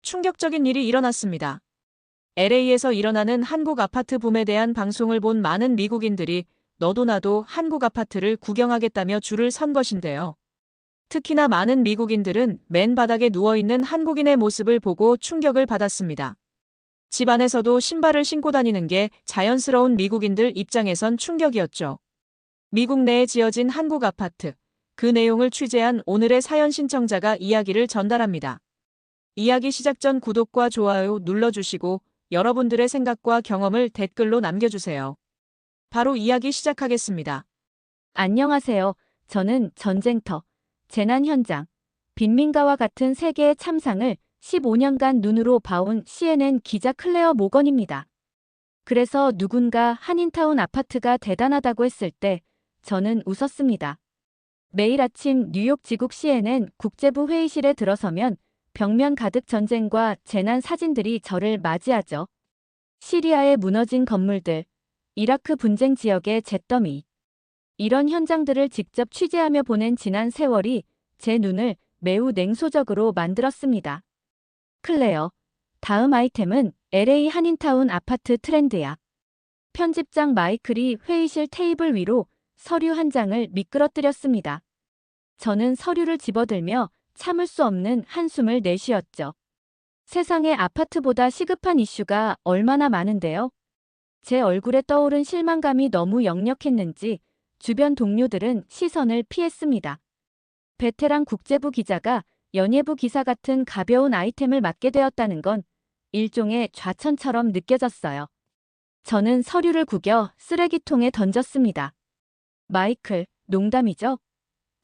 충격적인 일이 일어났습니다. LA에서 일어나는 한국 아파트 붐에 대한 방송을 본 많은 미국인들이 너도 나도 한국 아파트를 구경하겠다며 줄을 선 것인데요. 특히나 많은 미국인들은 맨 바닥에 누워있는 한국인의 모습을 보고 충격을 받았습니다. 집 안에서도 신발을 신고 다니는 게 자연스러운 미국인들 입장에선 충격이었죠. 미국 내에 지어진 한국 아파트, 그 내용을 취재한 오늘의 사연 신청자가 이야기를 전달합니다. 이야기 시작 전 구독과 좋아요 눌러주시고 여러분들의 생각과 경험을 댓글로 남겨주세요. 바로 이야기 시작하겠습니다. 안녕하세요. 저는 전쟁터, 재난 현장, 빈민가와 같은 세계의 참상을 15년간 눈으로 봐온 CNN 기자 클레어 모건입니다. 그래서 누군가 한인타운 아파트가 대단하다고 했을 때 저는 웃었습니다. 매일 아침 뉴욕 지국 CNN 국제부 회의실에 들어서면 벽면 가득 전쟁과 재난 사진들이 저를 맞이하죠. 시리아의 무너진 건물들, 이라크 분쟁 지역의 잿더미. 이런 현장들을 직접 취재하며 보낸 지난 세월이 제 눈을 매우 냉소적으로 만들었습니다. 클레어, 다음 아이템은 LA 한인타운 아파트 트렌드야. 편집장 마이클이 회의실 테이블 위로 서류 한 장을 미끄러뜨렸습니다. 저는 서류를 집어들며 참을 수 없는 한숨을 내쉬었죠. 세상에 아파트보다 시급한 이슈가 얼마나 많은데요. 제 얼굴에 떠오른 실망감이 너무 역력했는지 주변 동료들은 시선을 피했습니다. 베테랑 국제부 기자가 연예부 기사 같은 가벼운 아이템을 맡게 되었다는 건 일종의 좌천처럼 느껴졌어요. 저는 서류를 구겨 쓰레기통에 던졌습니다. 마이클, 농담이죠?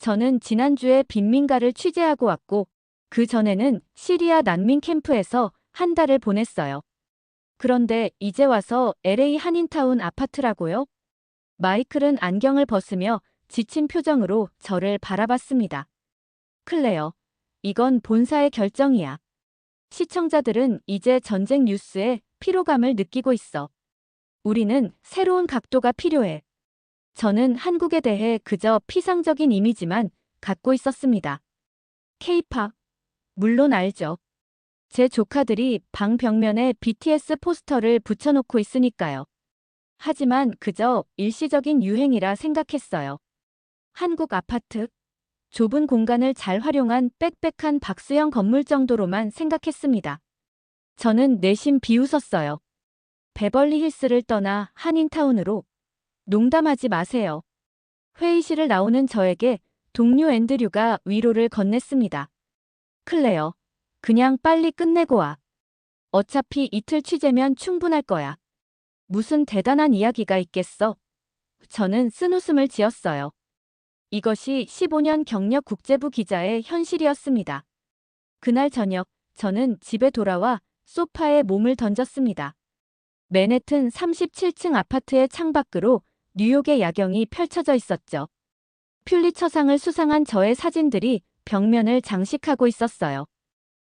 저는 지난주에 빈민가를 취재하고 왔고 그 전에는 시리아 난민 캠프에서 한 달을 보냈어요. 그런데 이제 와서 LA 한인타운 아파트라고요? 마이클은 안경을 벗으며 지친 표정으로 저를 바라봤습니다. 클레어, 이건 본사의 결정이야. 시청자들은 이제 전쟁 뉴스에 피로감을 느끼고 있어. 우리는 새로운 각도가 필요해. 저는 한국에 대해 그저 피상적인 이미지만 갖고 있었습니다. K-팝, 물론 알죠. 제 조카들이 방 벽면에 BTS 포스터를 붙여놓고 있으니까요. 하지만 그저 일시적인 유행이라 생각했어요. 한국 아파트, 좁은 공간을 잘 활용한 빽빽한 박스형 건물 정도로만 생각했습니다. 저는 내심 비웃었어요. 베벌리 힐스를 떠나 한인타운으로. 농담하지 마세요. 회의실을 나오는 저에게 동료 앤드류가 위로를 건넸습니다. 클레어, 그냥 빨리 끝내고 와. 어차피 이틀 취재면 충분할 거야. 무슨 대단한 이야기가 있겠어? 저는 쓴웃음을 지었어요. 이것이 15년 경력 국제부 기자의 현실이었습니다. 그날 저녁, 저는 집에 돌아와 소파에 몸을 던졌습니다. 맨해튼 37층 아파트의 창밖으로 뉴욕의 야경이 펼쳐져 있었죠. 퓰리처상을 수상한 저의 사진들이 벽면을 장식하고 있었어요.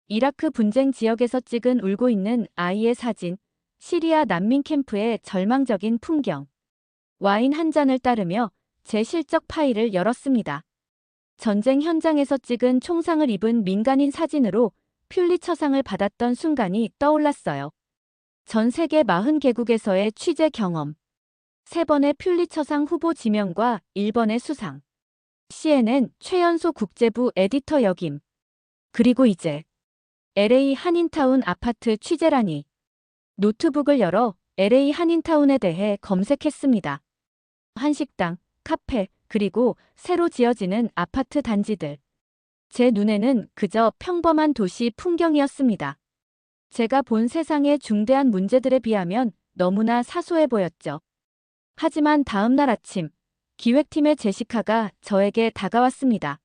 이라크 분쟁 지역에서 찍은 울고 있는 아이의 사진, 시리아 난민 캠프의 절망적인 풍경. 와인 한 잔을 따르며 제 실적 파일을 열었습니다. 전쟁 현장에서 찍은 총상을 입은 민간인 사진으로 퓰리처상을 받았던 순간이 떠올랐어요. 전 세계 40개국에서의 취재 경험. 3번의 퓰리처상 후보 지명과 1번의 수상. CNN 최연소 국제부 에디터 역임. 그리고 이제 LA 한인타운 아파트 취재라니. 노트북을 열어 LA 한인타운에 대해 검색했습니다. 한식당, 카페, 그리고 새로 지어지는 아파트 단지들. 제 눈에는 그저 평범한 도시 풍경이었습니다. 제가 본 세상의 중대한 문제들에 비하면 너무나 사소해 보였죠. 하지만 다음 날 아침, 기획팀의 제시카가 저에게 다가왔습니다.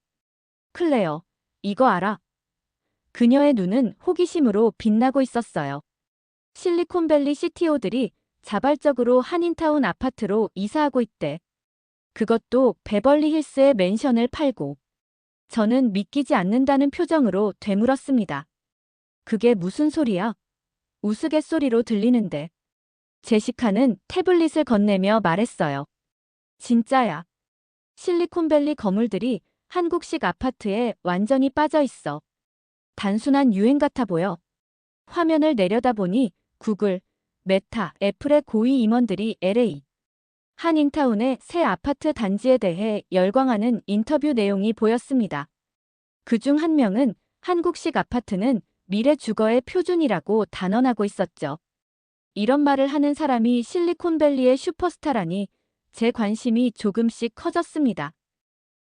클레어, 이거 알아? 그녀의 눈은 호기심으로 빛나고 있었어요. 실리콘밸리 CTO들이 자발적으로 한인타운 아파트로 이사하고 있대. 그것도 베벌리 힐스의 맨션을 팔고. 저는 믿기지 않는다는 표정으로 되물었습니다. 그게 무슨 소리야? 우스갯소리로 들리는데. 제시카는 태블릿을 건네며 말했어요. 진짜야. 실리콘밸리 거물들이 한국식 아파트에 완전히 빠져 있어. 단순한 유행 같아 보여. 화면을 내려다보니 구글, 메타, 애플의 고위 임원들이 LA 한인타운의 새 아파트 단지에 대해 열광하는 인터뷰 내용이 보였습니다. 그중 한 명은 한국식 아파트는 미래 주거의 표준이라고 단언하고 있었죠. 이런 말을 하는 사람이 실리콘밸리의 슈퍼스타라니 제 관심이 조금씩 커졌습니다.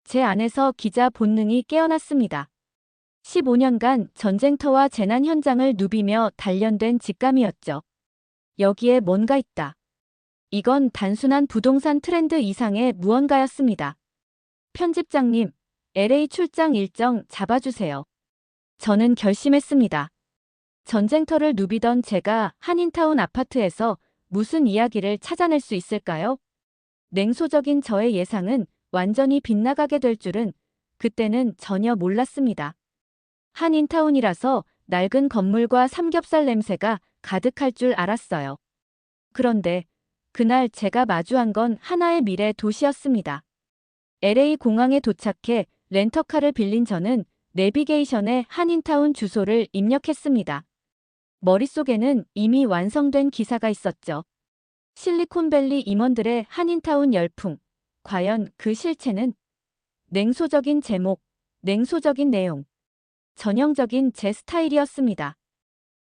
제 안에서 기자 본능이 깨어났습니다. 15년간 전쟁터와 재난 현장을 누비며 단련된 직감이었죠. 여기에 뭔가 있다. 이건 단순한 부동산 트렌드 이상의 무언가였습니다. 편집장님, LA 출장 일정 잡아주세요. 저는 결심했습니다. 전쟁터를 누비던 제가 한인타운 아파트에서 무슨 이야기를 찾아낼 수 있을까요? 냉소적인 저의 예상은 완전히 빗나가게 될 줄은 그때는 전혀 몰랐습니다. 한인타운이라서 낡은 건물과 삼겹살 냄새가 가득할 줄 알았어요. 그런데 그날 제가 마주한 건 하나의 미래 도시였습니다. LA 공항에 도착해 렌터카를 빌린 저는 내비게이션에 한인타운 주소를 입력했습니다. 머릿속에는 이미 완성된 기사가 있었죠. 실리콘밸리 임원들의 한인타운 열풍. 과연 그 실체는? 냉소적인 제목, 냉소적인 내용. 전형적인 제 스타일이었습니다.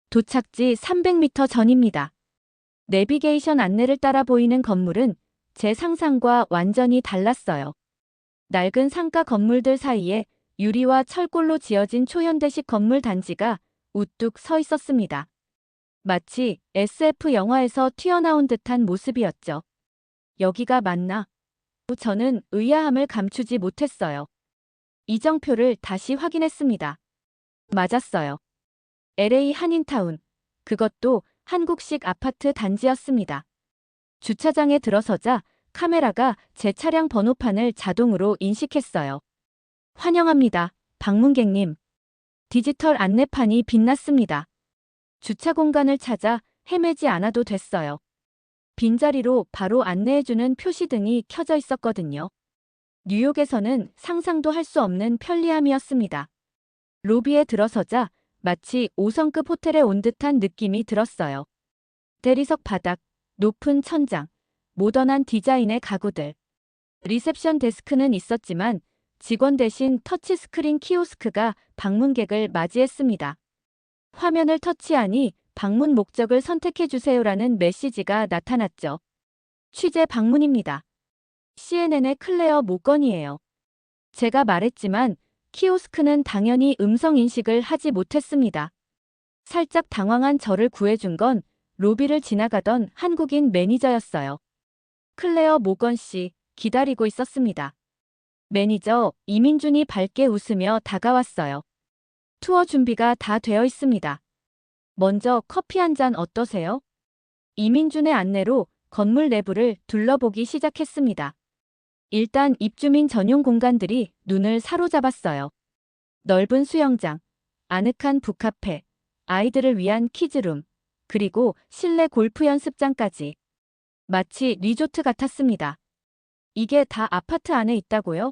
도착지 300m 전입니다. 내비게이션 안내를 따라 보이는 건물은 제 상상과 완전히 달랐어요. 낡은 상가 건물들 사이에 유리와 철골로 지어진 초현대식 건물 단지가 우뚝 서 있었습니다. 마치 SF 영화에서 튀어나온 듯한 모습이었죠. 여기가 맞나? 저는 의아함을 감추지 못했어요. 이정표를 다시 확인했습니다. 맞았어요. LA 한인타운. 그것도 한국식 아파트 단지였습니다. 주차장에 들어서자 카메라가 제 차량 번호판을 자동으로 인식했어요. 환영합니다, 방문객님. 디지털 안내판이 빛났습니다. 주차 공간을 찾아 헤매지 않아도 됐어요. 빈자리로 바로 안내해주는 표시등이 켜져 있었거든요. 뉴욕에서는 상상도 할 수 없는 편리함이었습니다. 로비에 들어서자 마치 5성급 호텔에 온 듯한 느낌이 들었어요. 대리석 바닥, 높은 천장, 모던한 디자인의 가구들. 리셉션 데스크는 있었지만 직원 대신 터치스크린 키오스크가 방문객을 맞이했습니다. 화면을 터치하니 방문 목적을 선택해주세요라는 메시지가 나타났죠. 취재 방문입니다. CNN의 클레어 모건이에요. 제가 말했지만 키오스크는 당연히 음성 인식을 하지 못했습니다. 살짝 당황한 저를 구해준 건 로비를 지나가던 한국인 매니저였어요. 클레어 모건 씨, 기다리고 있었습니다. 매니저 이민준이 밝게 웃으며 다가왔어요. 투어 준비가 다 되어 있습니다. 먼저 커피 한 잔 어떠세요? 이민준의 안내로 건물 내부를 둘러보기 시작했습니다. 일단 입주민 전용 공간들이 눈을 사로잡았어요. 넓은 수영장, 아늑한 북카페, 아이들을 위한 키즈룸, 그리고 실내 골프 연습장까지. 마치 리조트 같았습니다. 이게 다 아파트 안에 있다고요?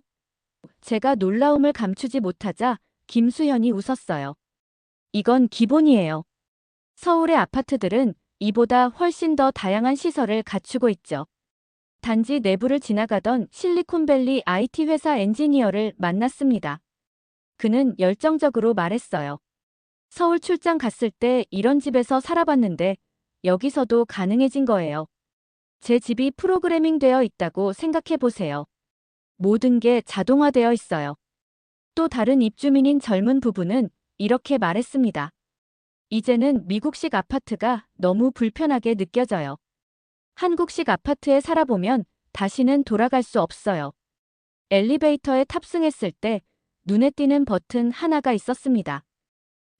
제가 놀라움을 감추지 못하자 김수현이 웃었어요. 이건 기본이에요. 서울의 아파트들은 이보다 훨씬 더 다양한 시설을 갖추고 있죠. 단지 내부를 지나가던 실리콘밸리 IT 회사 엔지니어를 만났습니다. 그는 열정적으로 말했어요. 서울 출장 갔을 때 이런 집에서 살아봤는데 여기서도 가능해진 거예요. 제 집이 프로그래밍 되어 있다고 생각해 보세요. 모든 게 자동화되어 있어요. 또 다른 입주민인 젊은 부부는 이렇게 말했습니다. 이제는 미국식 아파트가 너무 불편하게 느껴져요. 한국식 아파트에 살아보면 다시는 돌아갈 수 없어요. 엘리베이터에 탑승했을 때 눈에 띄는 버튼 하나가 있었습니다.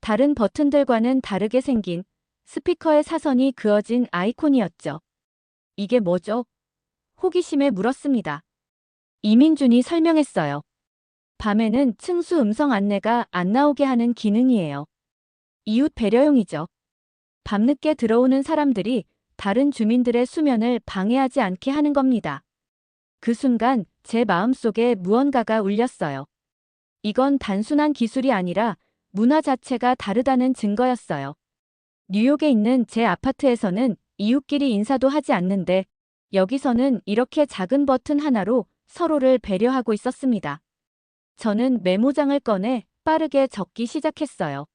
다른 버튼들과는 다르게 생긴 스피커의 사선이 그어진 아이콘이었죠. 이게 뭐죠? 호기심에 물었습니다. 이민준이 설명했어요. 밤에는 층수 음성 안내가 안 나오게 하는 기능이에요. 이웃 배려용이죠. 밤늦게 들어오는 사람들이 다른 주민들의 수면을 방해하지 않게 하는 겁니다. 그 순간 제 마음속에 무언가가 울렸어요. 이건 단순한 기술이 아니라 문화 자체가 다르다는 증거였어요. 뉴욕에 있는 제 아파트에서는 이웃끼리 인사도 하지 않는데 여기서는 이렇게 작은 버튼 하나로 서로를 배려하고 있었습니다. 저는 메모장을 꺼내 빠르게 적기 시작했어요.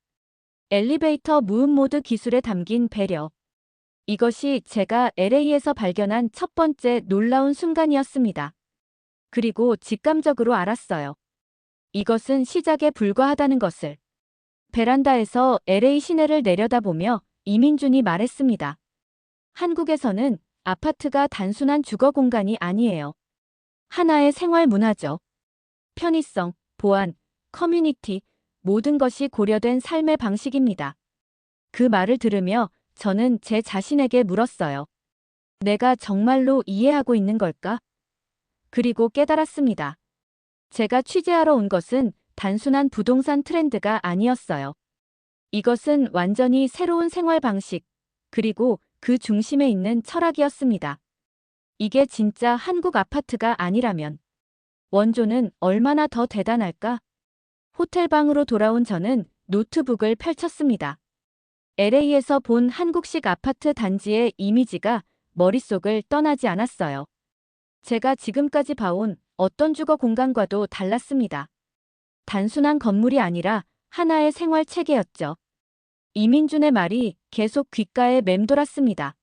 엘리베이터 무음 모드 기술에 담긴 배려. 이것이 제가 LA에서 발견한 첫 번째 놀라운 순간이었습니다. 그리고 직감적으로 알았어요. 이것은 시작에 불과하다는 것을. 베란다에서 LA 시내를 내려다보며 이민준이 말했습니다. 한국에서는 아파트가 단순한 주거 공간이 아니에요. 하나의 생활 문화죠. 편의성, 보안, 커뮤니티, 모든 것이 고려된 삶의 방식입니다. 그 말을 들으며 저는 제 자신에게 물었어요. 내가 정말로 이해하고 있는 걸까? 그리고 깨달았습니다. 제가 취재하러 온 것은 단순한 부동산 트렌드가 아니었어요. 이것은 완전히 새로운 생활 방식, 그리고 그 중심에 있는 철학이었습니다. 이게 진짜 한국 아파트가 아니라면 원조는 얼마나 더 대단할까? 호텔 방으로 돌아온 저는 노트북을 펼쳤습니다. LA에서 본 한국식 아파트 단지의 이미지가 머릿속을 떠나지 않았어요. 제가 지금까지 봐온 어떤 주거 공간과도 달랐습니다. 단순한 건물이 아니라 하나의 생활 체계였죠. 이민준의 말이 계속 귓가에 맴돌았습니다.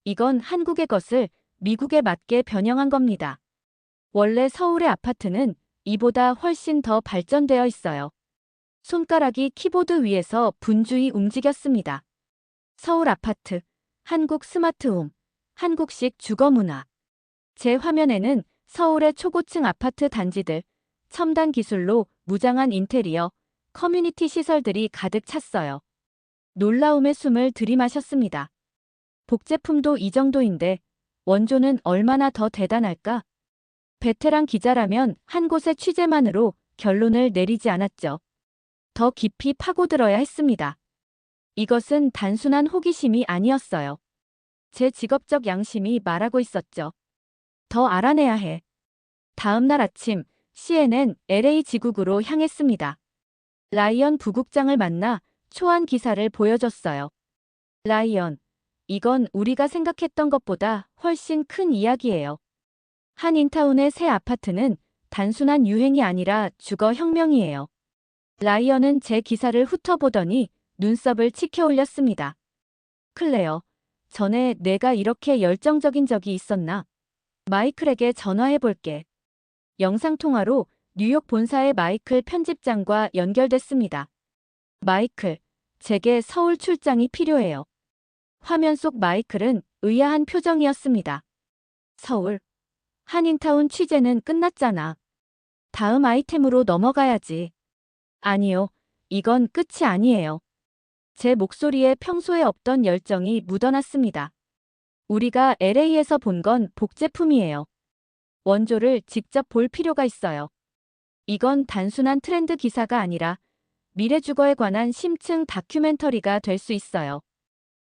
이건 한국의 것을 미국에 맞게 변형한 겁니다. 원래 서울의 아파트는 이보다 훨씬 더 발전되어 있어요. 손가락이 키보드 위에서 분주히 움직였습니다. 서울 아파트, 한국 스마트홈, 한국식 주거 문화. 제 화면에는 서울의 초고층 아파트 단지들, 첨단 기술로 무장한 인테리어, 커뮤니티 시설들이 가득 찼어요. 놀라움의 숨을 들이마셨습니다. 복제품도 이 정도인데 원조는 얼마나 더 대단할까? 베테랑 기자라면 한 곳의 취재만으로 결론을 내리지 않았죠. 더 깊이 파고들어야 했습니다. 이것은 단순한 호기심이 아니었어요. 제 직업적 양심이 말하고 있었죠. 더 알아내야 해. 다음 날 아침 CNN LA 지국으로 향했습니다. 라이언 부국장을 만나 초안 기사를 보여줬어요. 라이언, 이건 우리가 생각했던 것보다 훨씬 큰 이야기예요. 한인타운의 새 아파트는 단순한 유행이 아니라 주거 혁명이에요. 라이언은 제 기사를 훑어보더니 눈썹을 치켜 올렸습니다. 클레어, 전에 내가 이렇게 열정적인 적이 있었나? 마이클에게 전화해볼게. 영상통화로 뉴욕 본사의 마이클 편집장과 연결됐습니다. 마이클, 제게 서울 출장이 필요해요. 화면 속 마이클은 의아한 표정이었습니다. 서울. 한인타운 취재는 끝났잖아. 다음 아이템으로 넘어가야지. 아니요, 이건 끝이 아니에요. 제 목소리에 평소에 없던 열정이 묻어났습니다. 우리가 LA에서 본 건 복제품이에요. 원조를 직접 볼 필요가 있어요. 이건 단순한 트렌드 기사가 아니라 미래 주거에 관한 심층 다큐멘터리가 될 수 있어요.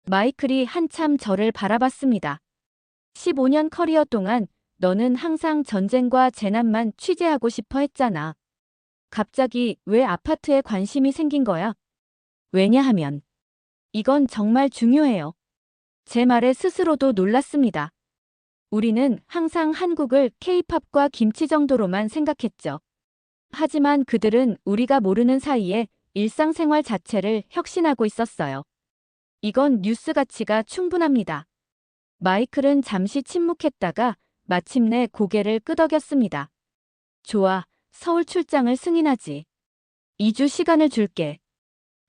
마이클이 한참 저를 바라봤습니다. 15년 커리어 동안 너는 항상 전쟁과 재난만 취재하고 싶어 했잖아. 갑자기 왜 아파트에 관심이 생긴 거야? 왜냐하면 이건 정말 중요해요. 제 말에 스스로도 놀랐습니다. 우리는 항상 한국을 K-팝과 김치 정도로만 생각했죠. 하지만 그들은 우리가 모르는 사이에 일상생활 자체를 혁신하고 있었어요. 이건 뉴스 가치가 충분합니다. 마이클은 잠시 침묵했다가 마침내 고개를 끄덕였습니다. 좋아, 서울 출장을 승인하지. 2주 시간을 줄게.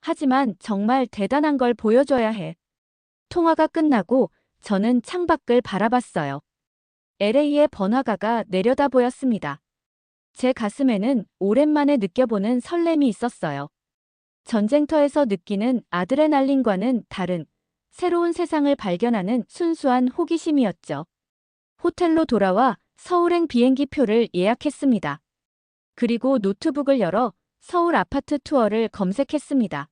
하지만 정말 대단한 걸 보여줘야 해. 통화가 끝나고 저는 창밖을 바라봤어요. LA의 번화가가 내려다 보였습니다. 제 가슴에는 오랜만에 느껴보는 설렘이 있었어요. 전쟁터에서 느끼는 아드레날린과는 다른 새로운 세상을 발견하는 순수한 호기심이었죠. 호텔로 돌아와 서울행 비행기 표를 예약했습니다. 그리고 노트북을 열어 서울 아파트 투어를 검색했습니다.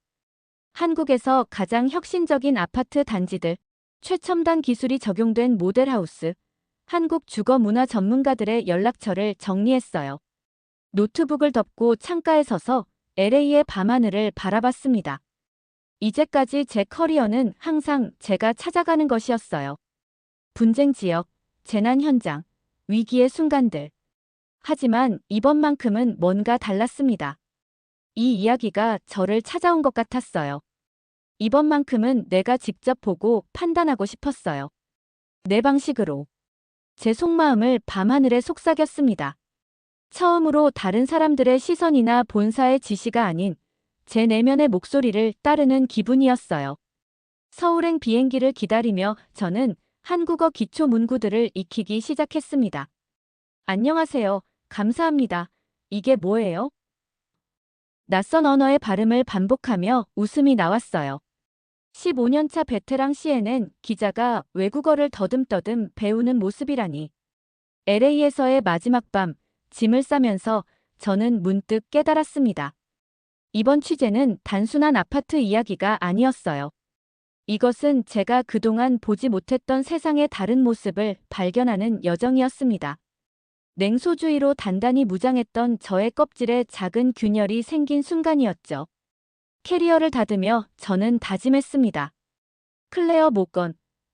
한국에서 가장 혁신적인 아파트 단지들, 최첨단 기술이 적용된 모델하우스, 한국 주거 문화 전문가들의 연락처를 정리했어요. 노트북을 덮고 창가에 서서 LA의 밤하늘을 바라봤습니다. 이제까지 제 커리어는 항상 제가 찾아가는 것이었어요. 분쟁 지역, 재난 현장, 위기의 순간들. 하지만 이번만큼은 뭔가 달랐습니다. 이 이야기가 저를 찾아온 것 같았어요. 이번만큼은 내가 직접 보고 판단하고 싶었어요. 내 방식으로. 제 속마음을 밤하늘에 속삭였습니다. 처음으로 다른 사람들의 시선이나 본사의 지시가 아닌 제 내면의 목소리를 따르는 기분이었어요. 서울행 비행기를 기다리며 저는 한국어 기초 문구들을 익히기 시작했습니다. 안녕하세요. 감사합니다. 이게 뭐예요? 낯선 언어의 발음을 반복하며 웃음이 나왔어요. 15년차 베테랑 CNN 기자가 외국어를 더듬더듬 배우는 모습이라니. LA에서의 마지막 밤, 짐을 싸면서 저는 문득 깨달았습니다. 이번 취재는 단순한 아파트 이야기가 아니었어요. 이것은 제가 그동안 보지 못했던 세상의 다른 모습을 발견하는 여정이었습니다. 냉소주의로 단단히 무장했던 저의 껍질에 작은 균열이 생긴 순간이었죠. 캐리어를 닫으며 저는 다짐했습니다. 클레어 모건,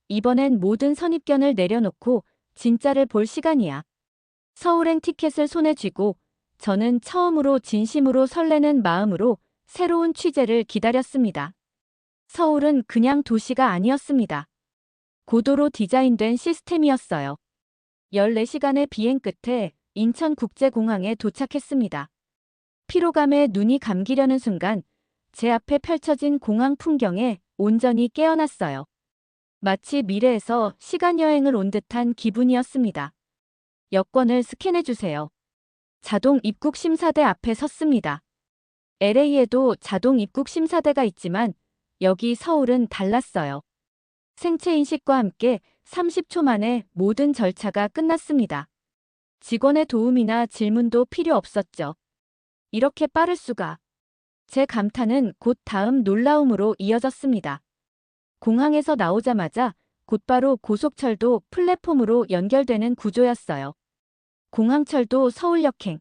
이번엔 모든 선입견을 내려놓고 진짜를 볼 시간이야. 서울행 티켓을 손에 쥐고 저는 처음으로 진심으로 설레는 마음으로 새로운 취재를 기다렸습니다. 서울은 그냥 도시가 아니었습니다. 고도로 디자인된 시스템이었어요. 14시간의 비행 끝에 인천국제공항에 도착했습니다. 피로감에 눈이 감기려는 순간 제 앞에 펼쳐진 공항 풍경에 온전히 깨어났어요. 마치 미래에서 시간여행을 온 듯한 기분이었습니다. 여권을 스캔해주세요. 자동 입국 심사대 앞에 섰습니다. LA에도 자동 입국 심사대가 있지만 여기 서울은 달랐어요. 생체 인식과 함께 30초 만에 모든 절차가 끝났습니다. 직원의 도움이나 질문도 필요 없었죠. 이렇게 빠를 수가. 제 감탄은 곧 다음 놀라움으로 이어졌습니다. 공항에서 나오자마자 곧바로 고속철도 플랫폼으로 연결되는 구조였어요. 공항철도 서울역행.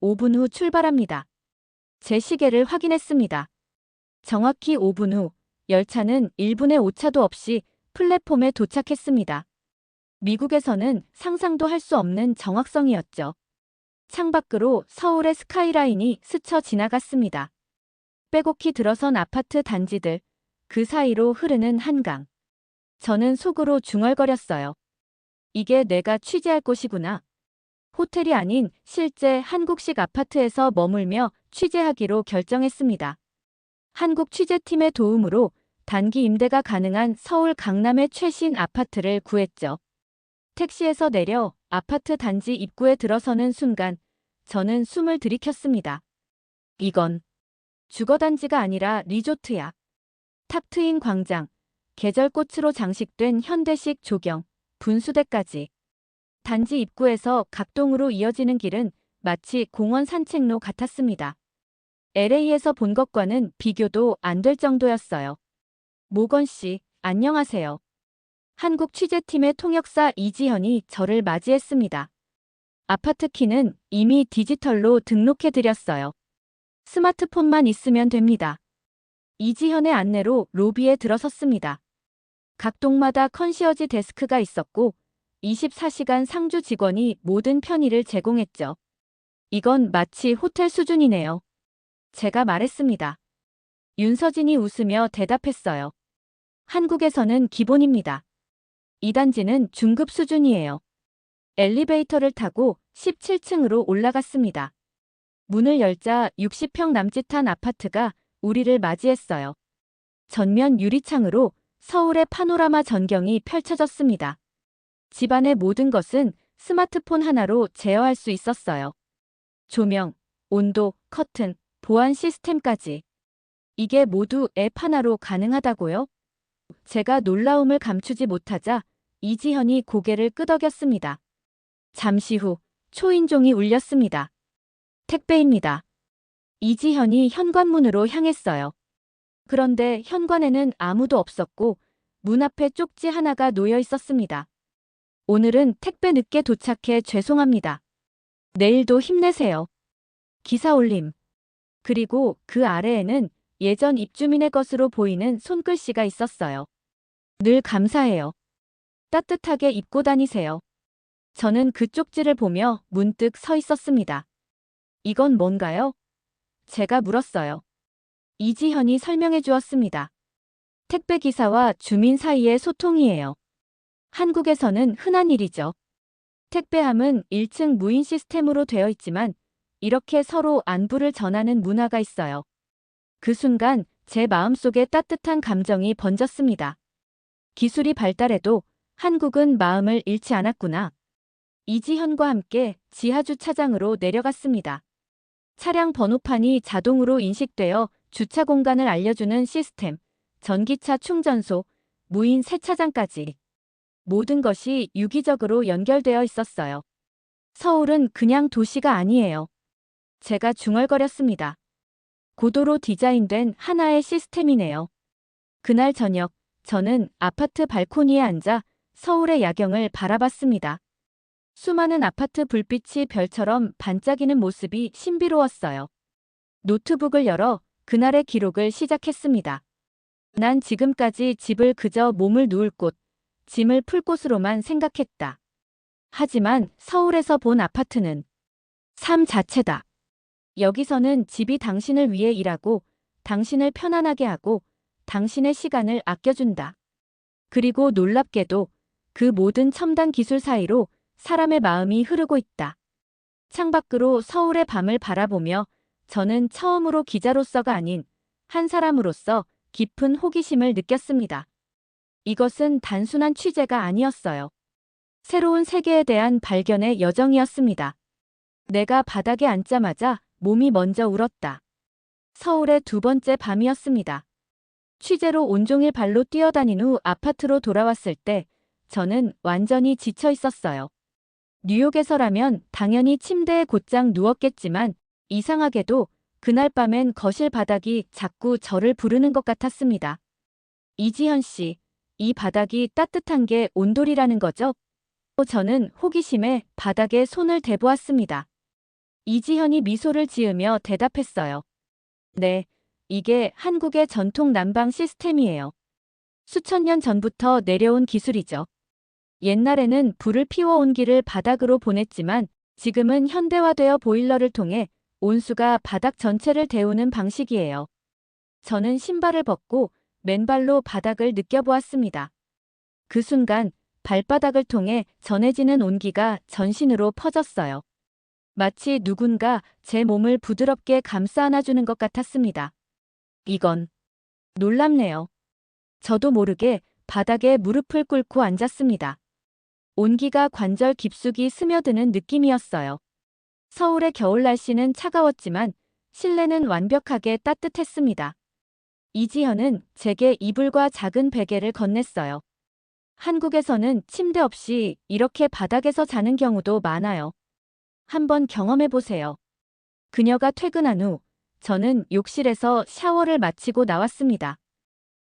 5분 후 출발합니다. 제 시계를 확인했습니다. 정확히 5분 후 열차는 1분의 오차도 없이 플랫폼에 도착했습니다. 미국에서는 상상도 할 수 없는 정확성이었죠. 창밖으로 서울의 스카이라인이 스쳐 지나갔습니다. 빼곡히 들어선 아파트 단지들, 그 사이로 흐르는 한강. 저는 속으로 중얼거렸어요. 이게 내가 취재할 곳이구나. 호텔이 아닌 실제 한국식 아파트에서 머물며 취재하기로 결정했습니다. 한국 취재팀의 도움으로 단기 임대가 가능한 서울 강남의 최신 아파트를 구했죠. 택시에서 내려 아파트 단지 입구에 들어서는 순간 저는 숨을 들이켰습니다. 이건 주거단지가 아니라 리조트야. 탁 트인 광장, 계절꽃으로 장식된 현대식 조경, 분수대까지. 단지 입구에서 각동으로 이어지는 길은 마치 공원 산책로 같았습니다. LA에서 본 것과는 비교도 안 될 정도였어요. 모건 씨, 안녕하세요. 한국 취재팀의 통역사 이지현이 저를 맞이했습니다. 아파트 키는 이미 디지털로 등록해드렸어요. 스마트폰만 있으면 됩니다. 이지현의 안내로 로비에 들어섰습니다. 각 동마다 컨시어지 데스크가 있었고 24시간 상주 직원이 모든 편의를 제공했죠. 이건 마치 호텔 수준이네요. 제가 말했습니다. 윤서진이 웃으며 대답했어요. 한국에서는 기본입니다. 이 단지는 중급 수준이에요. 엘리베이터를 타고 17층으로 올라갔습니다. 문을 열자 60평 남짓한 아파트가 우리를 맞이했어요. 전면 유리창으로 서울의 파노라마 전경이 펼쳐졌습니다. 집안의 모든 것은 스마트폰 하나로 제어할 수 있었어요. 조명, 온도, 커튼, 보안 시스템까지. 이게 모두 앱 하나로 가능하다고요? 제가 놀라움을 감추지 못하자 이지현이 고개를 끄덕였습니다. 잠시 후 초인종이 울렸습니다. 택배입니다. 이지현이 현관문으로 향했어요. 그런데 현관에는 아무도 없었고 문 앞에 쪽지 하나가 놓여 있었습니다. 오늘은 택배 늦게 도착해 죄송합니다. 내일도 힘내세요. 기사 올림. 그리고 그 아래에는 예전 입주민의 것으로 보이는 손글씨가 있었어요. 늘 감사해요. 따뜻하게 입고 다니세요. 저는 그 쪽지를 보며 문득 서 있었습니다. 이건 뭔가요? 제가 물었어요. 이지현이 설명해 주었습니다. 택배기사와 주민 사이의 소통이에요. 한국에서는 흔한 일이죠. 택배함은 1층 무인 시스템으로 되어 있지만 이렇게 서로 안부를 전하는 문화가 있어요. 그 순간 제 마음속에 따뜻한 감정이 번졌습니다. 기술이 발달해도 한국은 마음을 잃지 않았구나. 이지현과 함께 지하주차장으로 내려갔습니다. 차량 번호판이 자동으로 인식되어 주차 공간을 알려주는 시스템, 전기차 충전소, 무인 세차장까지 모든 것이 유기적으로 연결되어 있었어요. 서울은 그냥 도시가 아니에요. 제가 중얼거렸습니다. 고도로 디자인된 하나의 시스템이네요. 그날 저녁, 저는 아파트 발코니에 앉아 서울의 야경을 바라봤습니다. 수많은 아파트 불빛이 별처럼 반짝이는 모습이 신비로웠어요. 노트북을 열어 그날의 기록을 시작했습니다. 난 지금까지 집을 그저 몸을 누울 곳, 짐을 풀 곳으로만 생각했다. 하지만 서울에서 본 아파트는 삶 자체다. 여기서는 집이 당신을 위해 일하고, 당신을 편안하게 하고, 당신의 시간을 아껴준다. 그리고 놀랍게도 그 모든 첨단 기술 사이로 사람의 마음이 흐르고 있다. 창밖으로 서울의 밤을 바라보며 저는 처음으로 기자로서가 아닌 한 사람으로서 깊은 호기심을 느꼈습니다. 이것은 단순한 취재가 아니었어요. 새로운 세계에 대한 발견의 여정이었습니다. 내가 바닥에 앉자마자 몸이 먼저 울었다. 서울의 두 번째 밤이었습니다. 취재로 온종일 발로 뛰어다닌 후 아파트로 돌아왔을 때 저는 완전히 지쳐 있었어요. 뉴욕에서라면 당연히 침대에 곧장 누웠겠지만 이상하게도 그날 밤엔 거실 바닥이 자꾸 저를 부르는 것 같았습니다. 이지현 씨, 이 바닥이 따뜻한 게 온돌이라는 거죠? 저는 호기심에 바닥에 손을 대보았습니다. 이지현이 미소를 지으며 대답했어요. 네, 이게 한국의 전통 난방 시스템이에요. 수천 년 전부터 내려온 기술이죠. 옛날에는 불을 피워 온기를 바닥으로 보냈지만 지금은 현대화되어 보일러를 통해 온수가 바닥 전체를 데우는 방식이에요. 저는 신발을 벗고 맨발로 바닥을 느껴보았습니다. 그 순간 발바닥을 통해 전해지는 온기가 전신으로 퍼졌어요. 마치 누군가 제 몸을 부드럽게 감싸 안아주는 것 같았습니다. 이건 놀랍네요. 저도 모르게 바닥에 무릎을 꿇고 앉았습니다. 온기가 관절 깊숙이 스며드는 느낌이었어요. 서울의 겨울 날씨는 차가웠지만 실내는 완벽하게 따뜻했습니다. 이지현은 제게 이불과 작은 베개를 건넸어요. 한국에서는 침대 없이 이렇게 바닥에서 자는 경우도 많아요. 한번 경험해보세요. 그녀가 퇴근한 후 저는 욕실에서 샤워를 마치고 나왔습니다.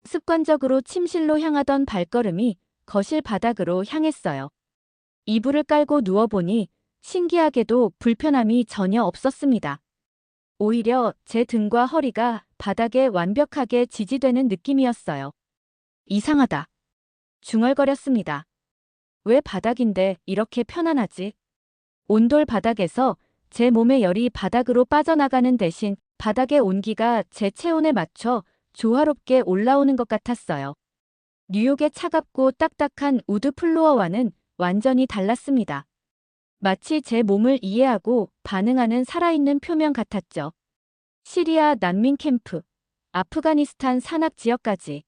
습관적으로 침실로 향하던 발걸음이 거실 바닥으로 향했어요. 이불을 깔고 누워보니 신기하게도 불편함이 전혀 없었습니다. 오히려 제 등과 허리가 바닥에 완벽하게 지지되는 느낌이었어요. 이상하다. 중얼거렸습니다. 왜 바닥인데 이렇게 편안하지? 온돌 바닥에서 제 몸의 열이 바닥으로 빠져나가는 대신 바닥의 온기가 제 체온에 맞춰 조화롭게 올라오는 것 같았어요. 뉴욕의 차갑고 딱딱한 우드 플로어와는 완전히 달랐습니다. 마치 제 몸을 이해하고 반응하는 살아있는 표면 같았죠. 시리아 난민 캠프, 아프가니스탄 산악 지역까지.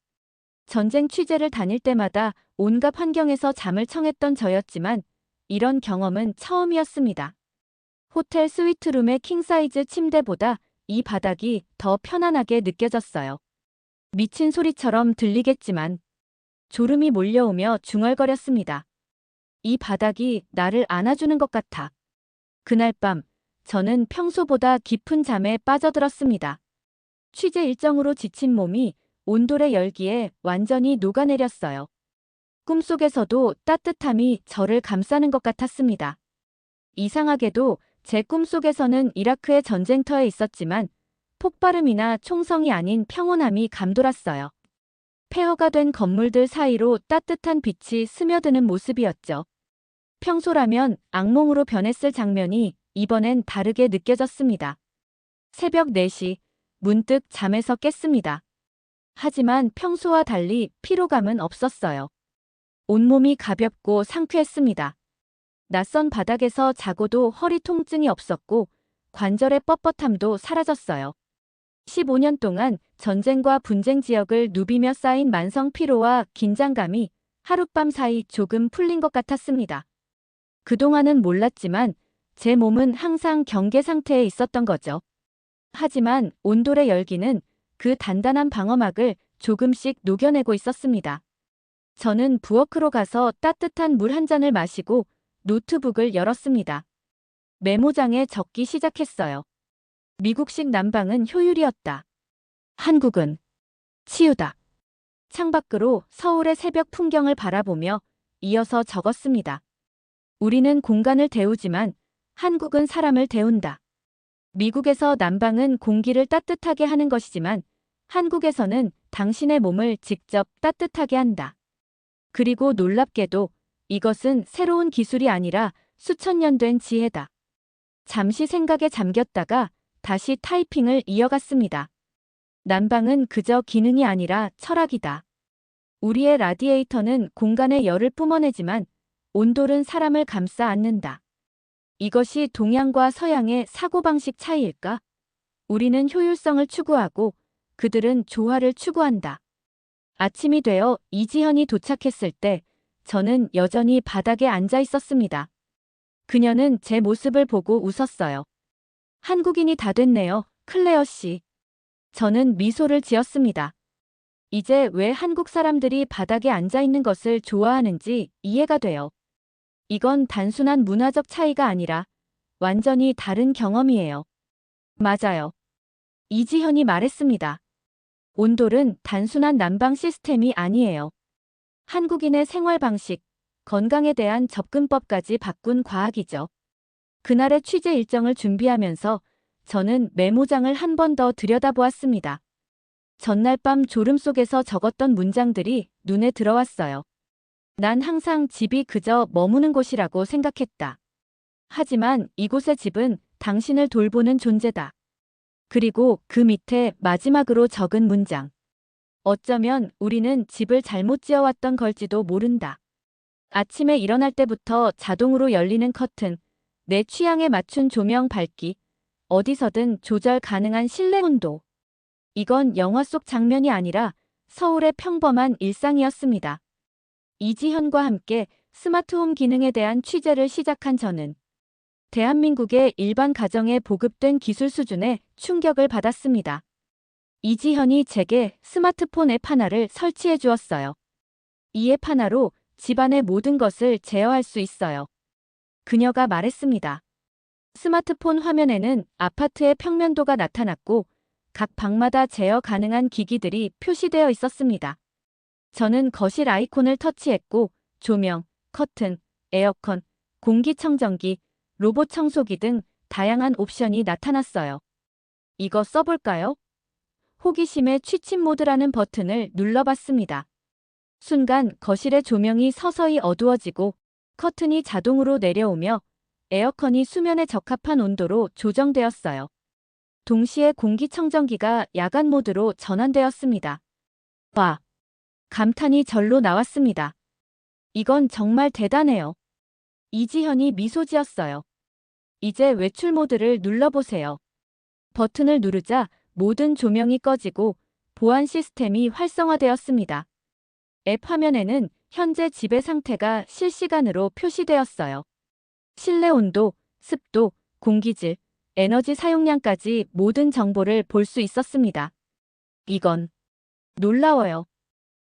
전쟁 취재를 다닐 때마다 온갖 환경에서 잠을 청했던 저였지만 이런 경험은 처음이었습니다. 호텔 스위트룸의 킹사이즈 침대보다 이 바닥이 더 편안하게 느껴졌어요. 미친 소리처럼 들리겠지만 졸음이 몰려오며 중얼거렸습니다. 이 바닥이 나를 안아주는 것 같아. 그날 밤 저는 평소보다 깊은 잠에 빠져들었습니다. 취재 일정으로 지친 몸이 온돌의 열기에 완전히 녹아내렸어요. 꿈속에서도 따뜻함이 저를 감싸는 것 같았습니다. 이상하게도 제 꿈속에서는 이라크의 전쟁터에 있었지만 폭발음이나 총성이 아닌 평온함이 감돌았어요. 폐허가 된 건물들 사이로 따뜻한 빛이 스며드는 모습이었죠. 평소라면 악몽으로 변했을 장면이 이번엔 다르게 느껴졌습니다. 새벽 4시, 문득 잠에서 깼습니다. 하지만 평소와 달리 피로감은 없었어요. 온몸이 가볍고 상쾌했습니다. 낯선 바닥에서 자고도 허리 통증이 없었고 관절의 뻣뻣함도 사라졌어요. 15년 동안 전쟁과 분쟁 지역을 누비며 쌓인 만성 피로와 긴장감이 하룻밤 사이 조금 풀린 것 같았습니다. 그동안은 몰랐지만 제 몸은 항상 경계 상태에 있었던 거죠. 하지만 온돌의 열기는 그 단단한 방어막을 조금씩 녹여내고 있었습니다. 저는 부엌으로 가서 따뜻한 물 한 잔을 마시고 노트북을 열었습니다. 메모장에 적기 시작했어요. 미국식 난방은 효율이었다. 한국은 치유다. 창밖으로 서울의 새벽 풍경을 바라보며 이어서 적었습니다. 우리는 공간을 데우지만 한국은 사람을 데운다. 미국에서 난방은 공기를 따뜻하게 하는 것이지만 한국에서는 당신의 몸을 직접 따뜻하게 한다. 그리고 놀랍게도 이것은 새로운 기술이 아니라 수천 년 된 지혜다. 잠시 생각에 잠겼다가 다시 타이핑을 이어갔습니다. 난방은 그저 기능이 아니라 철학이다. 우리의 라디에이터는 공간의 열을 뿜어내지만 온돌은 사람을 감싸 안는다. 이것이 동양과 서양의 사고방식 차이일까? 우리는 효율성을 추구하고 그들은 조화를 추구한다. 아침이 되어 이지현이 도착했을 때 저는 여전히 바닥에 앉아 있었습니다. 그녀는 제 모습을 보고 웃었어요. 한국인이 다 됐네요, 클레어 씨. 저는 미소를 지었습니다. 이제 왜 한국 사람들이 바닥에 앉아 있는 것을 좋아하는지 이해가 돼요. 이건 단순한 문화적 차이가 아니라 완전히 다른 경험이에요. 맞아요. 이지현이 말했습니다. 온돌은 단순한 난방 시스템이 아니에요. 한국인의 생활 방식, 건강에 대한 접근법까지 바꾼 과학이죠. 그날의 취재 일정을 준비하면서 저는 메모장을 한 번 더 들여다보았습니다. 전날 밤 졸음 속에서 적었던 문장들이 눈에 들어왔어요. 난 항상 집이 그저 머무는 곳이라고 생각했다. 하지만 이곳의 집은 당신을 돌보는 존재다. 그리고 그 밑에 마지막으로 적은 문장. 어쩌면 우리는 집을 잘못 지어왔던 걸지도 모른다. 아침에 일어날 때부터 자동으로 열리는 커튼, 내 취향에 맞춘 조명 밝기, 어디서든 조절 가능한 실내 온도. 이건 영화 속 장면이 아니라 서울의 평범한 일상이었습니다. 이지현과 함께 스마트홈 기능에 대한 취재를 시작한 저는 대한민국의 일반 가정에 보급된 기술 수준에 충격을 받았습니다. 이지현이 제게 스마트폰 앱 하나를 설치해 주었어요. 이 앱 하나로 집안의 모든 것을 제어할 수 있어요. 그녀가 말했습니다. 스마트폰 화면에는 아파트의 평면도가 나타났고 각 방마다 제어 가능한 기기들이 표시되어 있었습니다. 저는 거실 아이콘을 터치했고 조명, 커튼, 에어컨, 공기청정기, 로봇 청소기 등 다양한 옵션이 나타났어요. 이거 써볼까요? 호기심에 취침 모드라는 버튼을 눌러봤습니다. 순간 거실의 조명이 서서히 어두워지고 커튼이 자동으로 내려오며 에어컨이 수면에 적합한 온도로 조정되었어요. 동시에 공기청정기가 야간 모드로 전환되었습니다. 와! 감탄이 절로 나왔습니다. 이건 정말 대단해요. 이지현이 미소 지었어요. 이제 외출 모드를 눌러보세요. 버튼을 누르자 모든 조명이 꺼지고 보안 시스템이 활성화되었습니다. 앱 화면에는 현재 집의 상태가 실시간으로 표시되었어요. 실내 온도, 습도, 공기질, 에너지 사용량까지 모든 정보를 볼 수 있었습니다. 이건 놀라워요.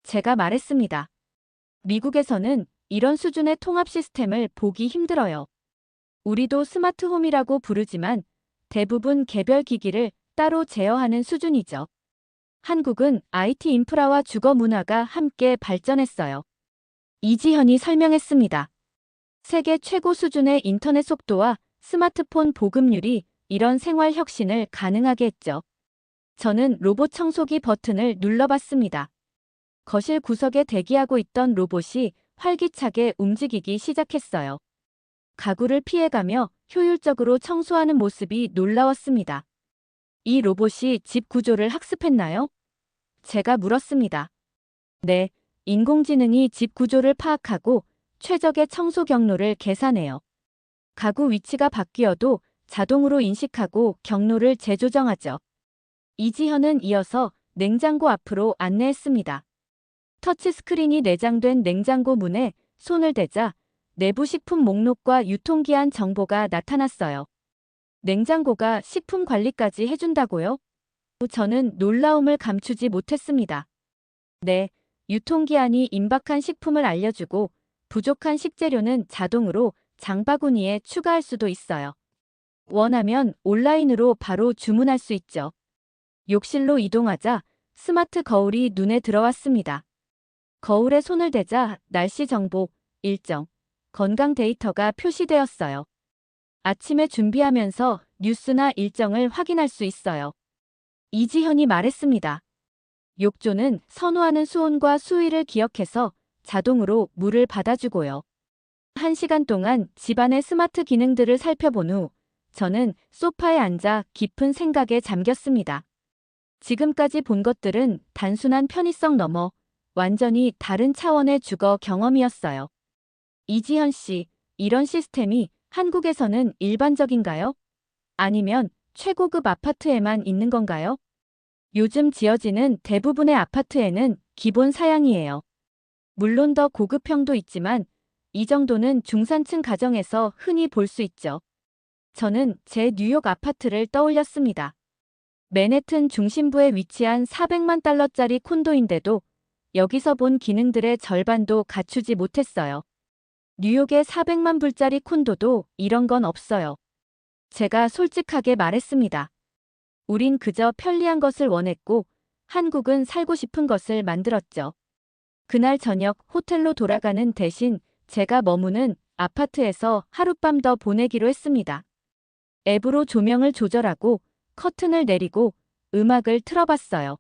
제가 말했습니다. 미국에서는 이런 수준의 통합 시스템을 보기 힘들어요. 우리도 스마트홈이라고 부르지만 대부분 개별 기기를 따로 제어하는 수준이죠. 한국은 IT 인프라와 주거 문화가 함께 발전했어요. 이지현이 설명했습니다. 세계 최고 수준의 인터넷 속도와 스마트폰 보급률이 이런 생활 혁신을 가능하게 했죠. 저는 로봇 청소기 버튼을 눌러봤습니다. 거실 구석에 대기하고 있던 로봇이 활기차게 움직이기 시작했어요. 가구를 피해가며 효율적으로 청소하는 모습이 놀라웠습니다. 이 로봇이 집 구조를 학습했나요? 제가 물었습니다. 네, 인공지능이 집 구조를 파악하고 최적의 청소 경로를 계산해요. 가구 위치가 바뀌어도 자동으로 인식하고 경로를 재조정하죠. 이지현은 이어서 냉장고 앞으로 안내했습니다. 터치스크린이 내장된 냉장고 문에 손을 대자 내부 식품 목록과 유통기한 정보가 나타났어요. 냉장고가 식품 관리까지 해준다고요? 저는 놀라움을 감추지 못했습니다. 네, 유통기한이 임박한 식품을 알려주고 부족한 식재료는 자동으로 장바구니에 추가할 수도 있어요. 원하면 온라인으로 바로 주문할 수 있죠. 욕실로 이동하자 스마트 거울이 눈에 들어왔습니다. 거울에 손을 대자 날씨 정보, 일정, 건강 데이터가 표시되었어요. 아침에 준비하면서 뉴스나 일정을 확인할 수 있어요. 이지현이 말했습니다. 욕조는 선호하는 수온과 수위를 기억해서 자동으로 물을 받아주고요. 1시간 동안 집안의 스마트 기능들을 살펴본 후 저는 소파에 앉아 깊은 생각에 잠겼습니다. 지금까지 본 것들은 단순한 편의성 넘어 완전히 다른 차원의 주거 경험이었어요. 이지현 씨, 이런 시스템이 한국에서는 일반적인가요? 아니면 최고급 아파트에만 있는 건가요? 요즘 지어지는 대부분의 아파트에는 기본 사양이에요. 물론 더 고급형도 있지만 이 정도는 중산층 가정에서 흔히 볼 수 있죠. 저는 제 뉴욕 아파트를 떠올렸습니다. 맨해튼 중심부에 위치한 400만 달러짜리 콘도인데도 여기서 본 기능들의 절반도 갖추지 못했어요. 뉴욕의 400만 불짜리 콘도도 이런 건 없어요. 제가 솔직하게 말했습니다. 우린 그저 편리한 것을 원했고 한국은 살고 싶은 것을 만들었죠. 그날 저녁 호텔로 돌아가는 대신 제가 머무는 아파트에서 하룻밤 더 보내기로 했습니다. 앱으로 조명을 조절하고 커튼을 내리고 음악을 틀어봤어요.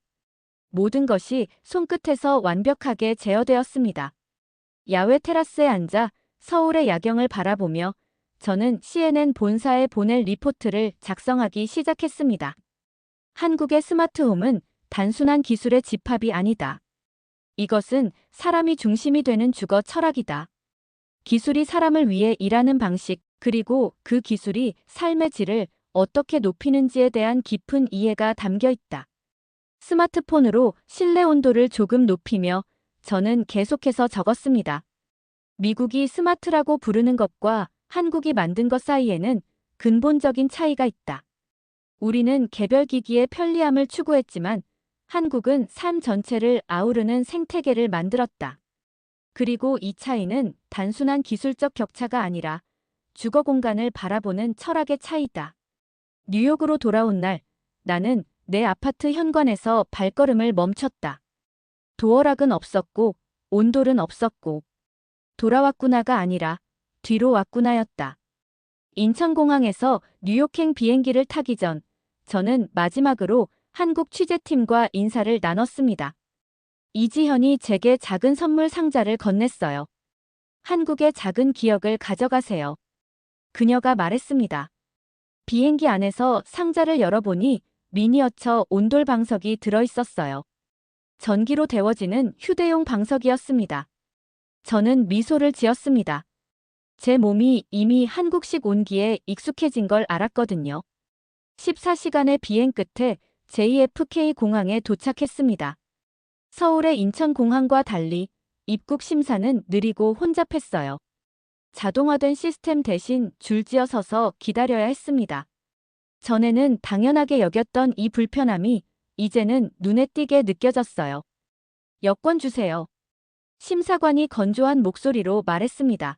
모든 것이 손끝에서 완벽하게 제어되었습니다. 야외 테라스에 앉아 서울의 야경을 바라보며 저는 CNN 본사에 보낼 리포트를 작성하기 시작했습니다. 한국의 스마트홈은 단순한 기술의 집합이 아니다. 이것은 사람이 중심이 되는 주거 철학이다. 기술이 사람을 위해 일하는 방식, 그리고 그 기술이 삶의 질을 어떻게 높이는지에 대한 깊은 이해가 담겨 있다. 스마트폰으로 실내 온도를 조금 높이며 저는 계속해서 적었습니다. 미국이 스마트라고 부르는 것과 한국이 만든 것 사이에는 근본적인 차이가 있다. 우리는 개별 기기의 편리함을 추구했지만 한국은 삶 전체를 아우르는 생태계를 만들었다. 그리고 이 차이는 단순한 기술적 격차가 아니라 주거 공간을 바라보는 철학의 차이다. 뉴욕으로 돌아온 날, 나는 내 아파트 현관에서 발걸음을 멈췄다. 도어락은 없었고 온돌은 없었고 돌아왔구나가 아니라 뒤로 왔구나였다. 인천공항에서 뉴욕행 비행기를 타기 전 저는 마지막으로 한국 취재팀과 인사를 나눴습니다. 이지현이 제게 작은 선물 상자를 건넸어요. 한국의 작은 기억을 가져가세요. 그녀가 말했습니다. 비행기 안에서 상자를 열어보니 미니어처 온돌 방석이 들어있었어요. 전기로 데워지는 휴대용 방석이었습니다. 저는 미소를 지었습니다. 제 몸이 이미 한국식 온기에 익숙해진 걸 알았거든요. 14시간의 비행 끝에 JFK 공항에 도착했습니다. 서울의 인천공항과 달리 입국 심사는 느리고 혼잡했어요. 자동화된 시스템 대신 줄지어 서서 기다려야 했습니다. 전에는 당연하게 여겼던 이 불편함이 이제는 눈에 띄게 느껴졌어요. 여권 주세요. 심사관이 건조한 목소리로 말했습니다.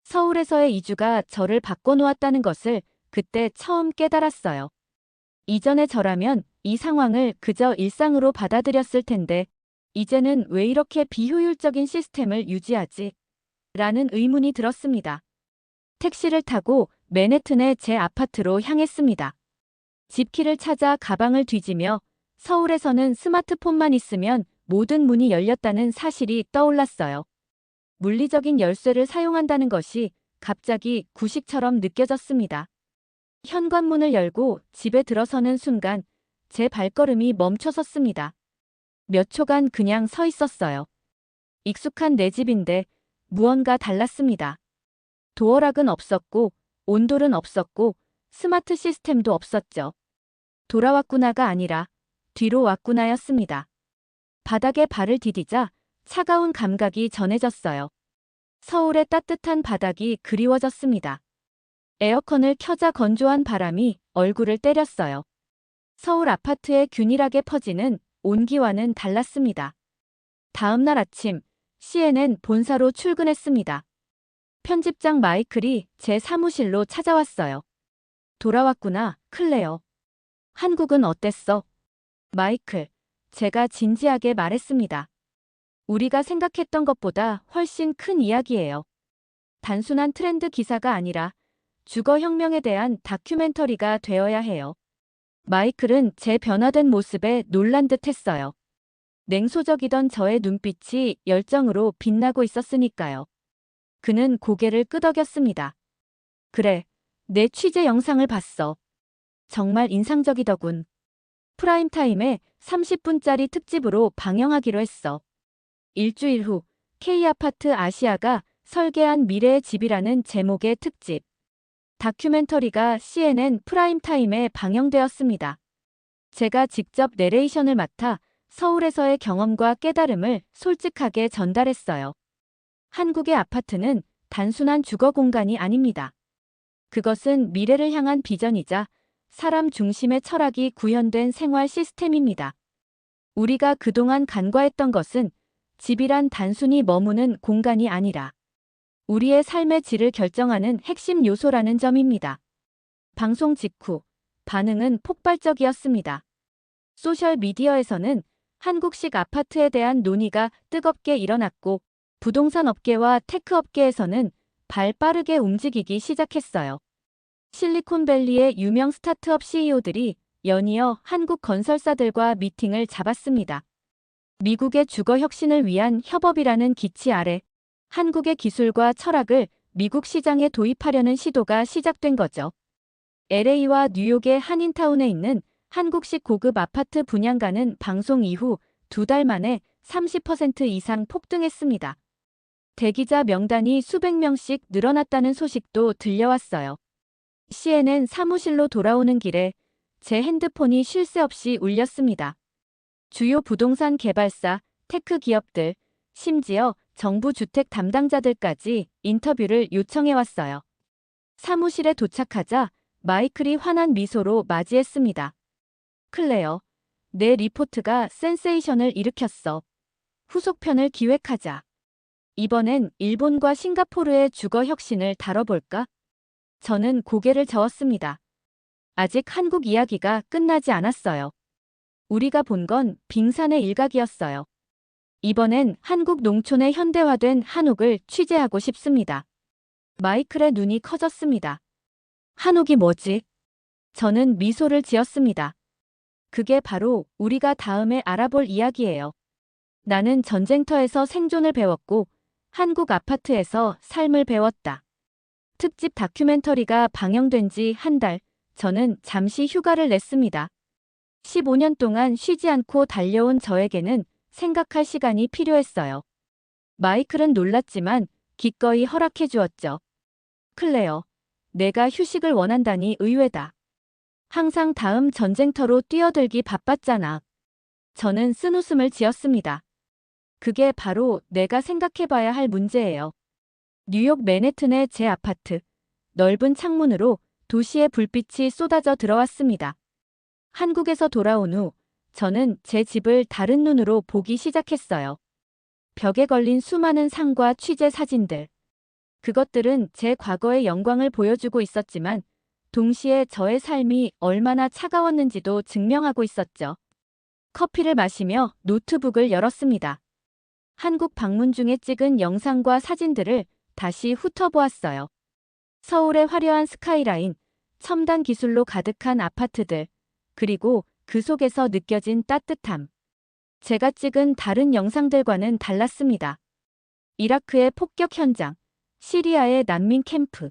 서울에서의 이주가 저를 바꿔놓았다는 것을 그때 처음 깨달았어요. 이전의 저라면 이 상황을 그저 일상으로 받아들였을 텐데 이제는 왜 이렇게 비효율적인 시스템을 유지하지? 라는 의문이 들었습니다. 택시를 타고 맨해튼의 제 아파트로 향했습니다. 집키를 찾아 가방을 뒤지며 서울에서는 스마트폰만 있으면 모든 문이 열렸다는 사실이 떠올랐어요. 물리적인 열쇠를 사용한다는 것이 갑자기 구식처럼 느껴졌습니다. 현관문을 열고 집에 들어서는 순간 제 발걸음이 멈춰섰습니다. 몇 초간 그냥 서 있었어요. 익숙한 내 집인데 무언가 달랐습니다. 도어락은 없었고 온돌은 없었고 스마트 시스템도 없었죠. 돌아왔구나가 아니라 뒤로 왔구나였습니다. 바닥에 발을 디디자 차가운 감각이 전해졌어요. 서울의 따뜻한 바닥이 그리워졌습니다. 에어컨을 켜자 건조한 바람이 얼굴을 때렸어요. 서울 아파트에 균일하게 퍼지는 온기와는 달랐습니다. 다음 날 아침, CNN 본사로 출근했습니다. 편집장 마이클이 제 사무실로 찾아왔어요. 돌아왔구나, 클레어. 한국은 어땠어? 마이클, 제가 진지하게 말했습니다. 우리가 생각했던 것보다 훨씬 큰 이야기예요. 단순한 트렌드 기사가 아니라 주거혁명에 대한 다큐멘터리가 되어야 해요. 마이클은 제 변화된 모습에 놀란 듯 했어요. 냉소적이던 저의 눈빛이 열정으로 빛나고 있었으니까요. 그는 고개를 끄덕였습니다. 그래, 내 취재 영상을 봤어. 정말 인상적이더군. 프라임타임에 30분짜리 특집으로 방영하기로 했어. 일주일 후 K아파트 아시아가 설계한 미래의 집이라는 제목의 특집. 다큐멘터리가 CNN 프라임타임에 방영되었습니다. 제가 직접 내레이션을 맡아 서울에서의 경험과 깨달음을 솔직하게 전달했어요. 한국의 아파트는 단순한 주거 공간이 아닙니다. 그것은 미래를 향한 비전이자 사람 중심의 철학이 구현된 생활 시스템입니다. 우리가 그동안 간과했던 것은 집이란 단순히 머무는 공간이 아니라 우리의 삶의 질을 결정하는 핵심 요소라는 점입니다. 방송 직후 반응은 폭발적이었습니다. 소셜미디어에서는 한국식 아파트에 대한 논의가 뜨겁게 일어났고 부동산 업계와 테크 업계에서는 발 빠르게 움직이기 시작했어요. 실리콘밸리의 유명 스타트업 CEO들이 연이어 한국 건설사들과 미팅을 잡았습니다. 미국의 주거 혁신을 위한 협업이라는 기치 아래 한국의 기술과 철학을 미국 시장에 도입하려는 시도가 시작된 거죠. LA와 뉴욕의 한인타운에 있는 한국식 고급 아파트 분양가는 방송 이후 2달 만에 30% 이상 폭등했습니다. 대기자 명단이 수백 명씩 늘어났다는 소식도 들려왔어요. CNN 사무실로 돌아오는 길에 제 핸드폰이 쉴 새 없이 울렸습니다. 주요 부동산 개발사, 테크 기업들, 심지어 정부 주택 담당자들까지 인터뷰를 요청해왔어요. 사무실에 도착하자 마이클이 환한 미소로 맞이했습니다. 클레어, 내 리포트가 센세이션을 일으켰어. 후속편을 기획하자. 이번엔 일본과 싱가포르의 주거 혁신을 다뤄볼까? 저는 고개를 저었습니다. 아직 한국 이야기가 끝나지 않았어요. 우리가 본 건 빙산의 일각이었어요. 이번엔 한국 농촌의 현대화된 한옥을 취재하고 싶습니다. 마이클의 눈이 커졌습니다. 한옥이 뭐지? 저는 미소를 지었습니다. 그게 바로 우리가 다음에 알아볼 이야기예요. 나는 전쟁터에서 생존을 배웠고 한국 아파트에서 삶을 배웠다. 특집 다큐멘터리가 방영된 지 한 달, 저는 잠시 휴가를 냈습니다. 15년 동안 쉬지 않고 달려온 저에게는 생각할 시간이 필요했어요. 마이클은 놀랐지만 기꺼이 허락해 주었죠. 클레어, 내가 휴식을 원한다니 의외다. 항상 다음 전쟁터로 뛰어들기 바빴잖아. 저는 쓴웃음을 지었습니다. 그게 바로 내가 생각해봐야 할 문제예요. 뉴욕 맨해튼의 제 아파트. 넓은 창문으로 도시의 불빛이 쏟아져 들어왔습니다. 한국에서 돌아온 후 저는 제 집을 다른 눈으로 보기 시작했어요. 벽에 걸린 수많은 상과 취재 사진들. 그것들은 제 과거의 영광을 보여주고 있었지만 동시에 저의 삶이 얼마나 차가웠는지도 증명하고 있었죠. 커피를 마시며 노트북을 열었습니다. 한국 방문 중에 찍은 영상과 사진들을 다시 훑어보았어요. 서울의 화려한 스카이라인, 첨단 기술로 가득한 아파트들, 그리고 그 속에서 느껴진 따뜻함. 제가 찍은 다른 영상들과는 달랐습니다. 이라크의 폭격 현장, 시리아의 난민 캠프.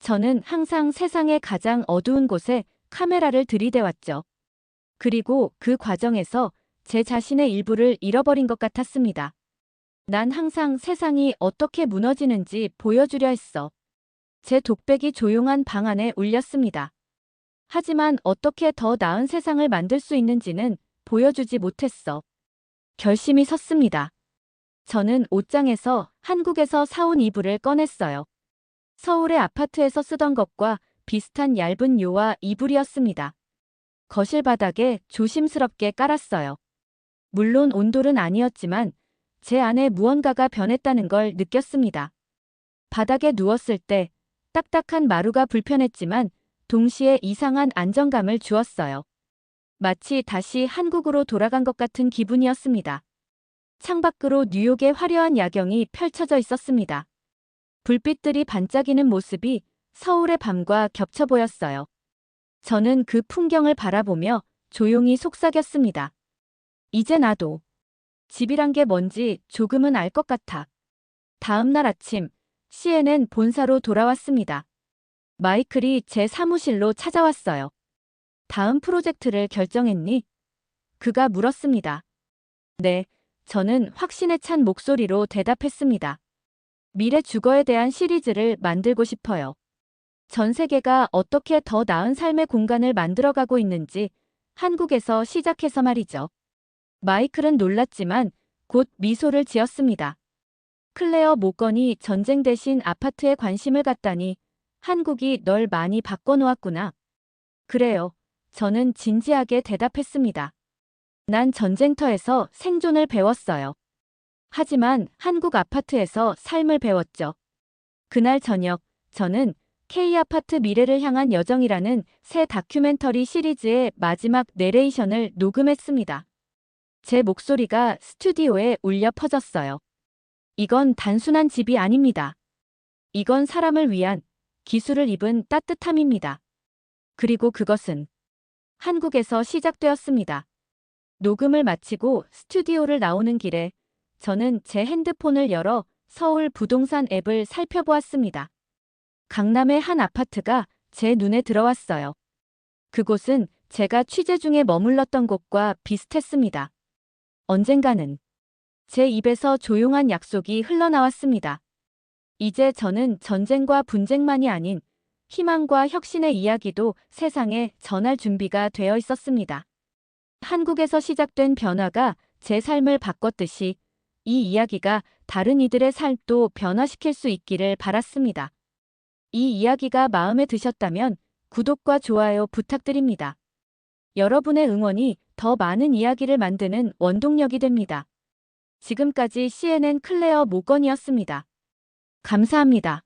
저는 항상 세상의 가장 어두운 곳에 카메라를 들이대왔죠. 그리고 그 과정에서 제 자신의 일부를 잃어버린 것 같았습니다. 난 항상 세상이 어떻게 무너지는지 보여주려 했어. 제 독백이 조용한 방 안에 울렸습니다. 하지만 어떻게 더 나은 세상을 만들 수 있는지는 보여주지 못했어. 결심이 섰습니다. 저는 옷장에서 한국에서 사온 이불을 꺼냈어요. 서울의 아파트에서 쓰던 것과 비슷한 얇은 요와 이불이었습니다. 거실 바닥에 조심스럽게 깔았어요. 물론 온돌은 아니었지만 제 안에 무언가가 변했다는 걸 느꼈습니다. 바닥에 누웠을 때 딱딱한 마루가 불편했지만 동시에 이상한 안정감을 주었어요. 마치 다시 한국으로 돌아간 것 같은 기분이었습니다. 창밖으로 뉴욕의 화려한 야경이 펼쳐져 있었습니다. 불빛들이 반짝이는 모습이 서울의 밤과 겹쳐 보였어요. 저는 그 풍경을 바라보며 조용히 속삭였습니다. 이제 나도 집이란 게 뭔지 조금은 알 것 같아. 다음 날 아침, CNN 본사로 돌아왔습니다. 마이클이 제 사무실로 찾아왔어요. 다음 프로젝트를 결정했니? 그가 물었습니다. 네, 저는 확신에 찬 목소리로 대답했습니다. 미래 주거에 대한 시리즈를 만들고 싶어요. 전 세계가 어떻게 더 나은 삶의 공간을 만들어가고 있는지 한국에서 시작해서 말이죠. 마이클은 놀랐지만 곧 미소를 지었습니다. 클레어 모건이 전쟁 대신 아파트에 관심을 갖다니 한국이 널 많이 바꿔놓았구나. 그래요. 저는 진지하게 대답했습니다. 난 전쟁터에서 생존을 배웠어요. 하지만 한국 아파트에서 삶을 배웠죠. 그날 저녁, 저는 K아파트 미래를 향한 여정이라는 새 다큐멘터리 시리즈의 마지막 내레이션을 녹음했습니다. 제 목소리가 스튜디오에 울려 퍼졌어요. 이건 단순한 집이 아닙니다. 이건 사람을 위한 기술을 입은 따뜻함입니다. 그리고 그것은 한국에서 시작되었습니다. 녹음을 마치고 스튜디오를 나오는 길에 저는 제 핸드폰을 열어 서울 부동산 앱을 살펴보았습니다. 강남의 한 아파트가 제 눈에 들어왔어요. 그곳은 제가 취재 중에 머물렀던 곳과 비슷했습니다. 언젠가는 제 입에서 조용한 약속이 흘러나왔습니다. 이제 저는 전쟁과 분쟁만이 아닌 희망과 혁신의 이야기도 세상에 전할 준비가 되어 있었습니다. 한국에서 시작된 변화가 제 삶을 바꿨듯이 이 이야기가 다른 이들의 삶도 변화시킬 수 있기를 바랐습니다. 이 이야기가 마음에 드셨다면 구독과 좋아요 부탁드립니다. 여러분의 응원이 더 많은 이야기를 만드는 원동력이 됩니다. 지금까지 CNN 클레어 모건이었습니다. 감사합니다.